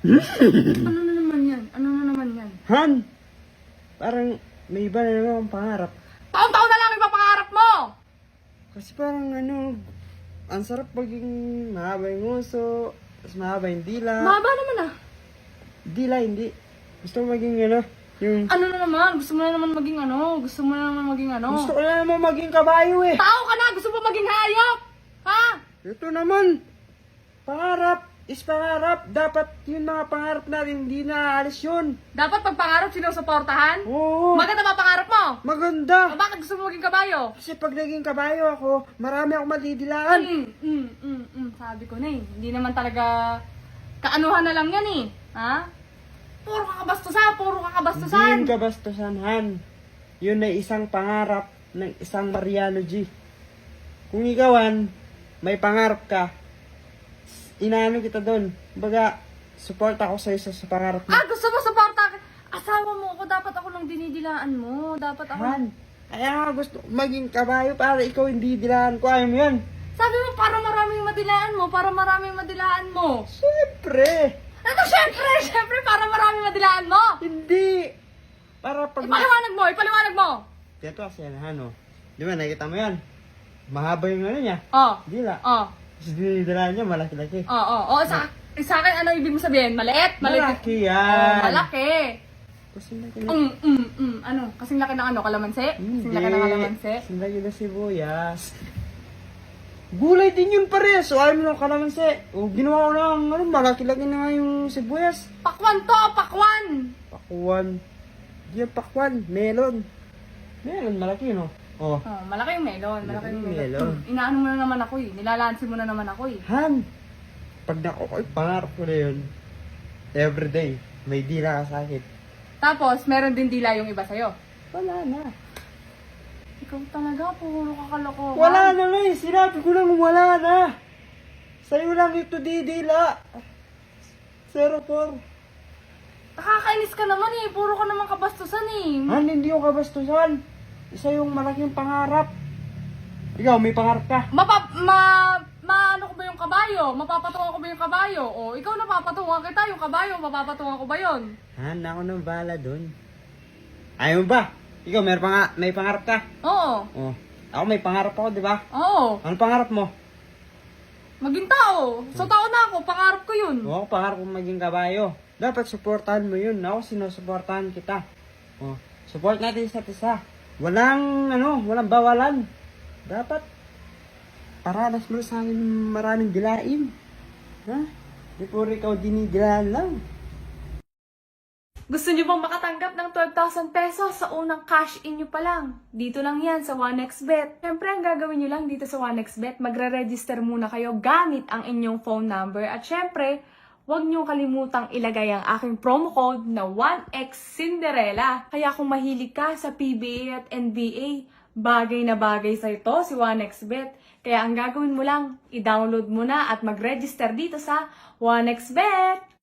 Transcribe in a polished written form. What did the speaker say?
Ano na naman yan? Ano na naman yan? Han, parang may iba na naman ang pangarap. Taon-taon na lang ipapangarap mo! Kasi parang ang sarap maging mahaba yung uso, tapos mahaba yung dila. Mahaba naman ah. Dila, hindi. Gusto ko maging yung... Ano na naman? Gusto mo na naman maging ano? Gusto mo na naman maging ano? Gusto ko na naman maging kabayo eh. Tao ka na! Gusto mo maging hayop! Ha? Ito naman, pangarap is pangarap. Dapat yung mga pangarap natin, hindi na aalis yun. Dapat pag pangarap, sinusuportahan? Oo, Maganda ba pangarap mo? maganda. O bakit gusto mo maging kabayo? Kasi pag naging kabayo ako, marami akong madidilaan. Sabi ko na eh. Hindi naman talaga kaanuhan na lang yan eh. Ha? Puro kakabastusan, puro Hindi kakabastusan. yun kabastusan, Han. Yun ay isang pangarap ng isang Mariano G. Kung ikawan, may pangarap ka, inaano kita doon. Baga, support ako sa isa sa pangarap mo. Ah, gusto mo suporta? Asawa mo ako, dapat ako lang dinidilaan mo. Dapat ako... Han, kaya nga gusto maging kabayo para ikaw hindi dilaan ko. Ayaw mo yan. Sabi mo, para maraming madilaan mo, para maraming madilaan mo. Siyempre. Ano, syempre, para maraming madilaan mo. Hindi. Para pag... Ipaliwanag mo. Ito kasi yan, Han, oh. Di ba, nakikita mo yan? Mahaba yung ano niya. Oh, Dila. oh, Tapos dinidilaan niya, malaki-laki. sa akin, ano ibig mo sabihin? Maliit? Malaki yan. Oh, malaki. Kasi laki na. Ano? Kasing laki ng ano, kalamansi? Kasing laki ng kalamansi? Kasing laki na sibuyas. Gulay din yun pare. So ayaw mo ng kalamansi. O ginawa ko ng malaki-laki na nga yung sibuyas. Pakwan to, pakwan! Pakuan. Di yan pakwan. Melon. Melon, malaki no? Oh. Oh, malaki yung melon, malaki yung Malaki yung melon. melon. Inaano mo na naman ako eh, nilalansin mo na naman ako eh. Han, pag nakukoy, pangarap ko na yun. Everyday, may dila ka sa akin. Tapos, meron din dila yung iba sa'yo. Wala na. Ikaw talaga, puro kakalokohan. Wala na nga eh. Sinabi ko lang wala na. Sa'yo lang ito didila. 04. Nakakainis ka naman eh, puro ka naman kabastusan eh. Han, hindi yung kabastusan. Isa yung malaking pangarap. Ikaw, may pangarap ka. Ano ko ba yung kabayo? Mapapatungan ko ba yung kabayo? O, ikaw napapatungan kita, yung kabayo, mapapatungan ko ba yun? Han, ako nang bala dun. Ayaw mo ba? Ikaw, may pangarap ka? Oo. Oh. Ako may pangarap ako, di ba? Oo. Ano pangarap mo? Maging tao. So, tao na ako, pangarap ko yun. Oo, pangarap ko maging kabayo. Dapat supportahan mo yun. Ako, sinusuportahan kita. Oh, support natin isa't isa. Walang bawalan. Dapat, paranas mo sa akin maraming dilain. Ha? Di puro ikaw dinidilaan lang. Gusto nyo bang makatanggap ng 12,000 pesos sa unang cash in nyo pa lang? Dito lang yan sa 1xBet. Siyempre, ang gagawin nyo lang dito sa 1xBet, magre-register muna kayo gamit ang inyong phone number. At siyempre, huwag nyo kalimutang ilagay ang aking promo code na 1xCinderella. Kaya kung mahilig ka sa PBA at NBA, bagay na bagay sa ito si 1xBet. Kaya ang gagawin mo lang, i-download mo na at mag-register dito sa 1xBet.